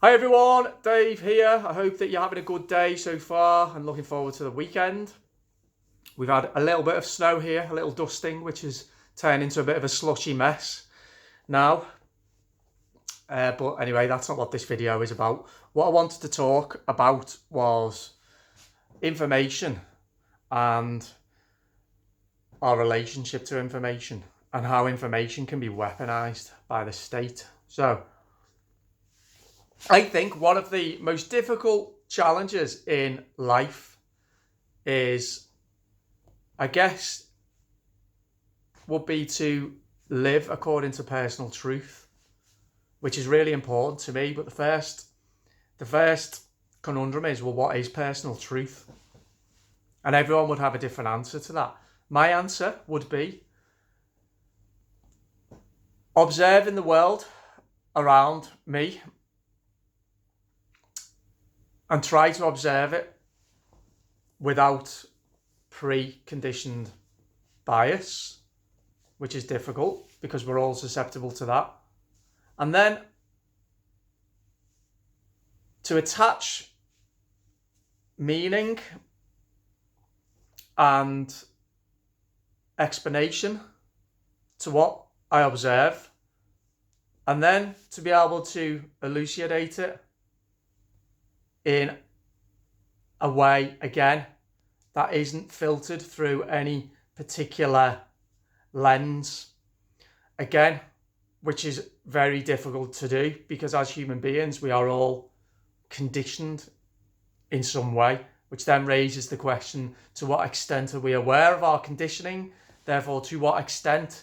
Hi everyone, Dave here. I hope that you're having a good day so far and looking forward to the weekend. We've had a little bit of snow here, a little dusting, which has turned into a bit of a slushy mess now. But anyway, that's not what this video is about. What I wanted to talk about was information and our relationship to information and how information can be weaponized by the state. So, I think one of the most difficult challenges in life is, I guess, would be to live according to personal truth, which is really important to me. But the first conundrum is, well, what is personal truth? And everyone would have a different answer to that. My answer would be observing the world around me and try to observe it without preconditioned bias, which is difficult because we're all susceptible to that. And then to attach meaning and explanation to what I observe, and then to be able to elucidate it in a way, again, that isn't filtered through any particular lens. Again, which is very difficult to do because as human beings, we are all conditioned in some way, which then raises the question, to what extent are we aware of our conditioning? Therefore, to what extent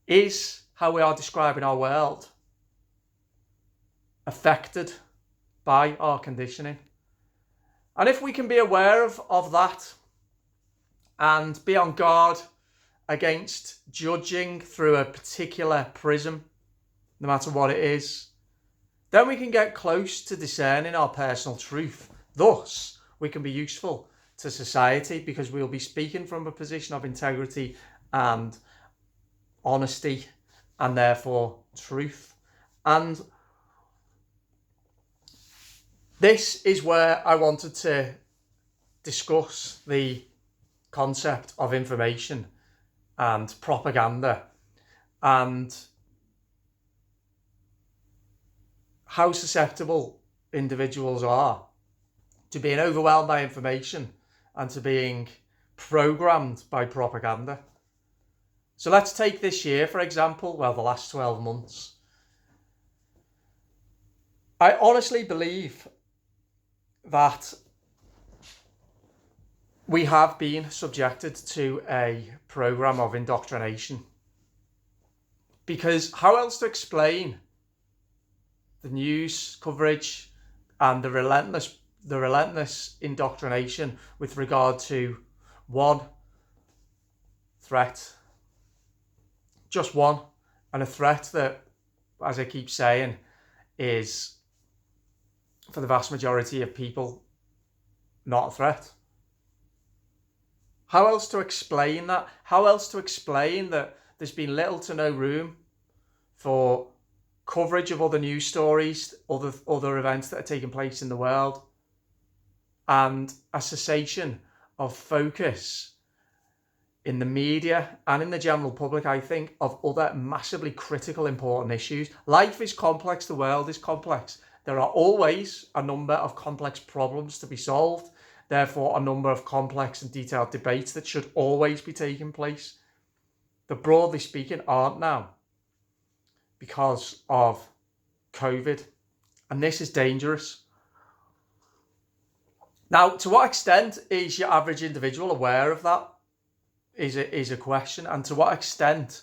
is how we are describing our world affected by our conditioning? And if we can be aware of that and be on guard against judging through a particular prism, no matter what it is, then we can get close to discerning our personal truth. Thus, we can be useful to society because we'll be speaking from a position of integrity and honesty and therefore truth. And this is where I wanted to discuss the concept of information and propaganda and how susceptible individuals are to being overwhelmed by information and to being programmed by propaganda. So let's take this year, for example, well, the last 12 months. I honestly believe that we have been subjected to a program of indoctrination, because how else to explain the news coverage and the relentless indoctrination with regard to one threat, just one, and a threat that, as I keep saying, is for the vast majority of people not a threat. How else to explain that? How else to explain that there's been little to no room for coverage of other news stories, other events that are taking place in the world, and a cessation of focus in the media and in the general public, I think, of other massively critical, important issues. Life is complex. The world is complex. There are always a number of complex problems to be solved. Therefore, a number of complex and detailed debates that should always be taking place, that broadly speaking aren't now because of COVID. And this is dangerous. Now, to what extent is your average individual aware of that is a question. And to what extent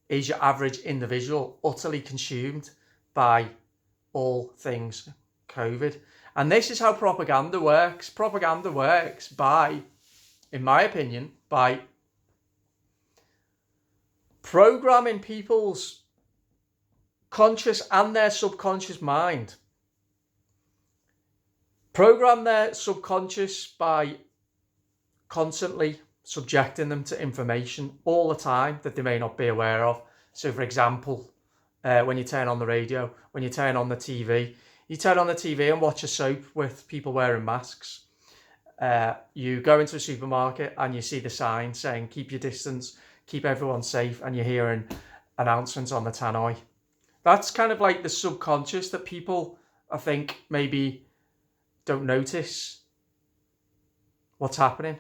is your average individual utterly consumed by all things COVID? And this is how propaganda works. Propaganda works by, in my opinion, by programming people's conscious and their subconscious mind. Program their subconscious by constantly subjecting them to information all the time that they may not be aware of. So, for example, when you turn on the radio, when you turn on the TV, You turn on the TV and watch a soap with people wearing masks. You go into a supermarket and you see the sign saying, keep your distance, keep everyone safe, and you're hearing announcements on the tannoy. That's kind of like the subconscious that people, I think, maybe don't notice what's happening,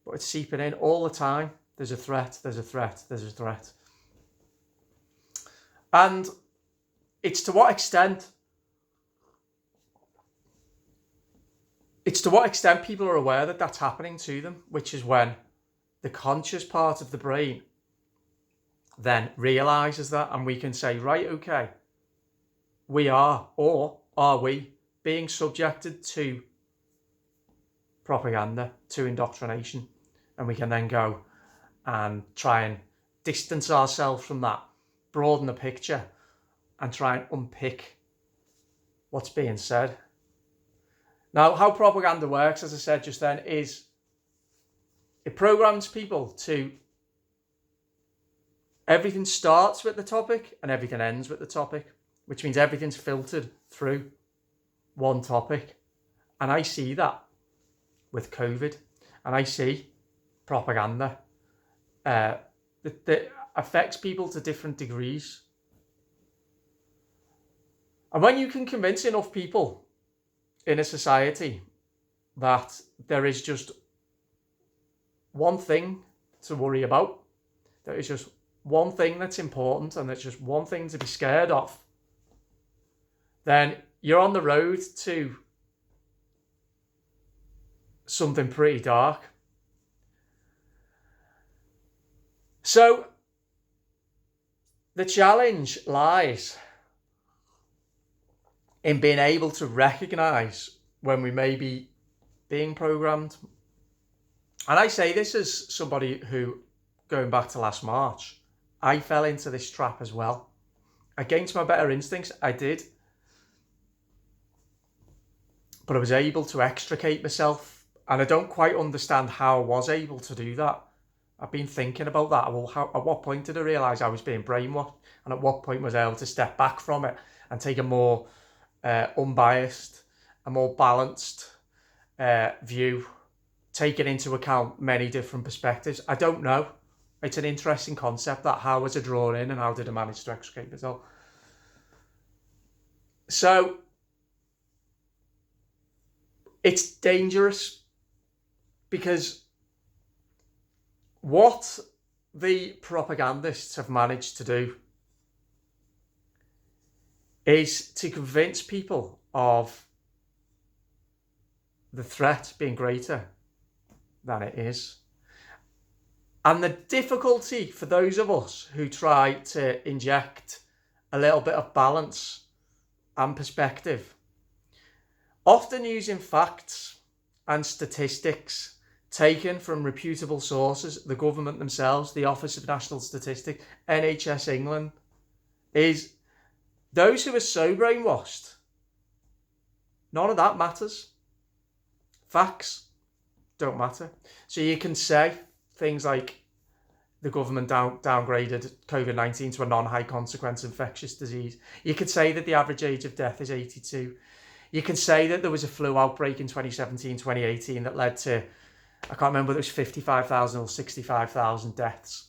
but it's seeping in all the time. There's a threat, there's a threat, there's a threat. And it's to what extent people are aware that that's happening to them, which is when the conscious part of the brain then realizes that, and we can say, right, okay, we are, or are we being subjected to propaganda, to indoctrination? And we can then go and try and distance ourselves from that, broaden the picture, and try and unpick what's being said. Now, how propaganda works, as I said just then, is it programs people to everything starts with the topic and everything ends with the topic, which means everything's filtered through one topic. And I see that with COVID, and I see propaganda that affects people to different degrees. And when you can convince enough people in a society that there is just one thing to worry about, there is just one thing that's important, and there's just one thing to be scared of, then you're on the road to something pretty dark. So the challenge lies in being able to recognize when we may be being programmed. And I say this as somebody who, going back to last March, I fell into this trap as well. Against my better instincts, I did. But I was able to extricate myself, and I don't quite understand how I was able to do that. I've been thinking about that. Well, at what point did I realise I was being brainwashed? And at what point was I able to step back from it and take a more unbiased, a more balanced view, taking into account many different perspectives? I don't know. It's an interesting concept, that how was I drawn in and how did I manage to extricate myself? So it's dangerous, because what the propagandists have managed to do is to convince people of the threat being greater than it is. And the difficulty for those of us who try to inject a little bit of balance and perspective, often using facts and statistics taken from reputable sources, the government themselves, the Office of National Statistics, NHS England, is those who are so brainwashed, none of that matters. Facts don't matter. So you can say things like the government downgraded COVID-19 to a non-high consequence infectious disease. You could say that the average age of death is 82. You can say that there was a flu outbreak in 2017, 2018 that led to, I can't remember whether it was 55,000 or 65,000 deaths.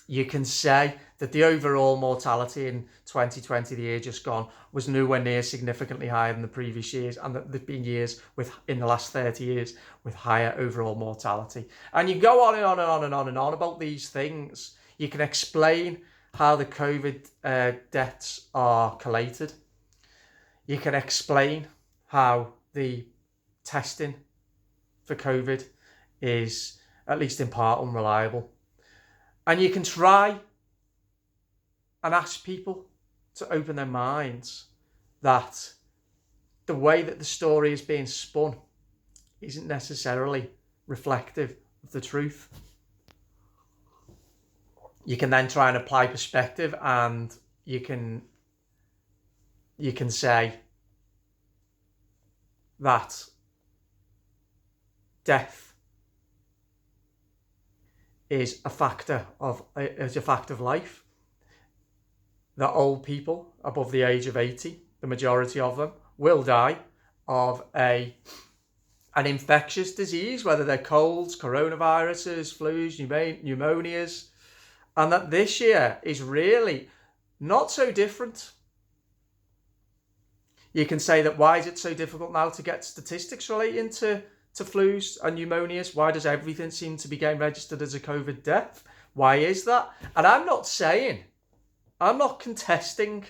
You can say that the overall mortality in 2020, the year just gone, was nowhere near significantly higher than the previous years, and that there've been years in the last 30 years with higher overall mortality. And you go on and on and on and on and on about these things. You can explain how the COVID deaths are collated. You can explain how the testing for COVID is, at least in part, unreliable. And you can try and ask people to open their minds that the way that the story is being spun isn't necessarily reflective of the truth. You can then try and apply perspective, and you can say that death is a factor of life. That old people above the age of 80, the majority of them, will die of an infectious disease, whether they're colds, coronaviruses, flus, pneumonias, and that this year is really not so different. You can say that why is it so difficult now to get statistics relating to flus and pneumonias? Why does everything seem to be getting registered as a COVID death? Why is that? And I'm not contesting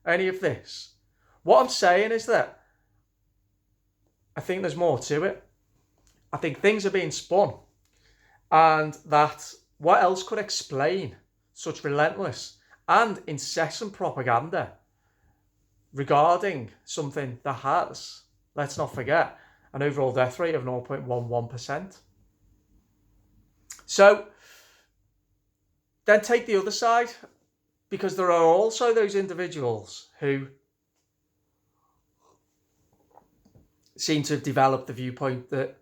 any of this. What I'm saying is that I think there's more to it. I think things are being spun, and that what else could explain such relentless and incessant propaganda regarding something that has, let's not forget, an overall death rate of 0.11%. So then take the other side, because there are also those individuals who seem to have developed the viewpoint that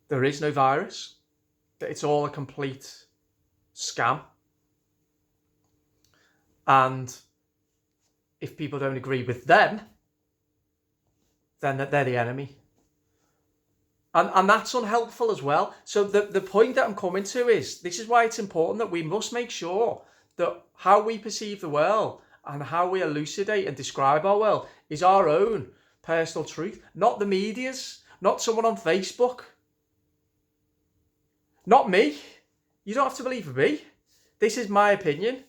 there is no virus, that it's all a complete scam. And if people don't agree with them, then they're the enemy. And that's unhelpful as well. So the point that I'm coming to is, this is why it's important that we must make sure that how we perceive the world and how we elucidate and describe our world is our own personal truth, not the media's, not someone on Facebook, not me. You don't have to believe me. This is my opinion.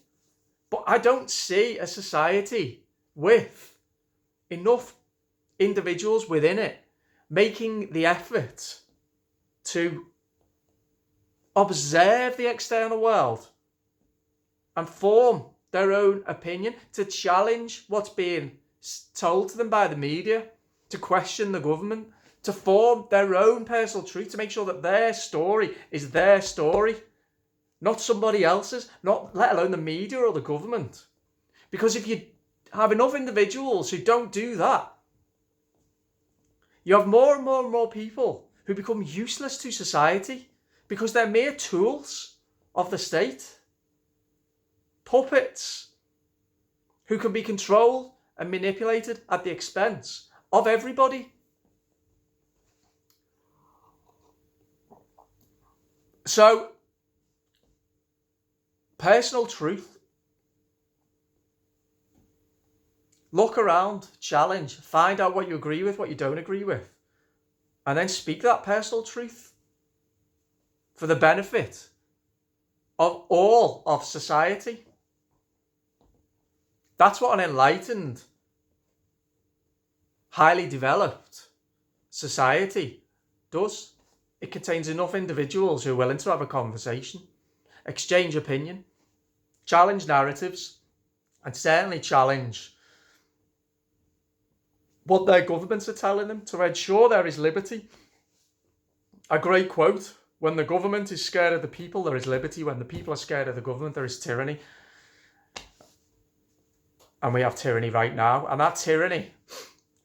But I don't see a society with enough individuals within it making the effort to observe the external world and form their own opinion, to challenge what's being told to them by the media, to question the government, to form their own personal truth, to make sure that their story is their story, not somebody else's, not let alone the media or the government. Because if you have enough individuals who don't do that, you have more and more and more people who become useless to society because they're mere tools of the state. Puppets who can be controlled and manipulated at the expense of everybody. So, personal truth. Look around, challenge, find out what you agree with, what you don't agree with, and then speak that personal truth for the benefit of all of society. That's what an enlightened, highly developed society does. It contains enough individuals who are willing to have a conversation, exchange opinion, challenge narratives, and certainly challenge what their governments are telling them, to ensure there is liberty. A great quote: when the government is scared of the people, there is liberty. When the people are scared of the government, there is tyranny. And we have tyranny right now. And that tyranny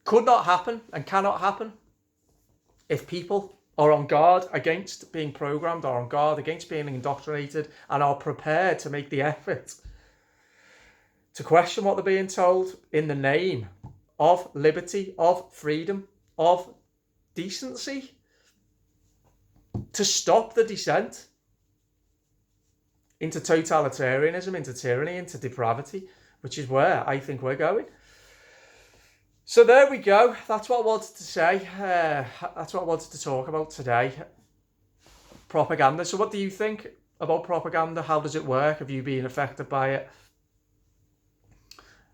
could not happen and cannot happen if people are on guard against being programmed, are on guard against being indoctrinated, and are prepared to make the effort to question what they're being told in the name of liberty, of freedom, of decency, to stop the descent into totalitarianism, into tyranny, into depravity, which is where I think we're going. So there we go. That's what I wanted to say. That's what I wanted to talk about today. Propaganda. So what do you think about propaganda? How does it work? Have you been affected by it?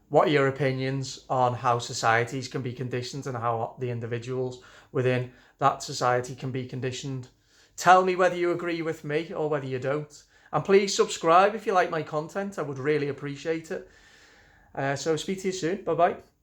What are your opinions on how societies can be conditioned and how the individuals within that society can be conditioned? Tell me whether you agree with me or whether you don't. And please subscribe if you like my content. I would really appreciate it. So speak to you soon. Bye-bye.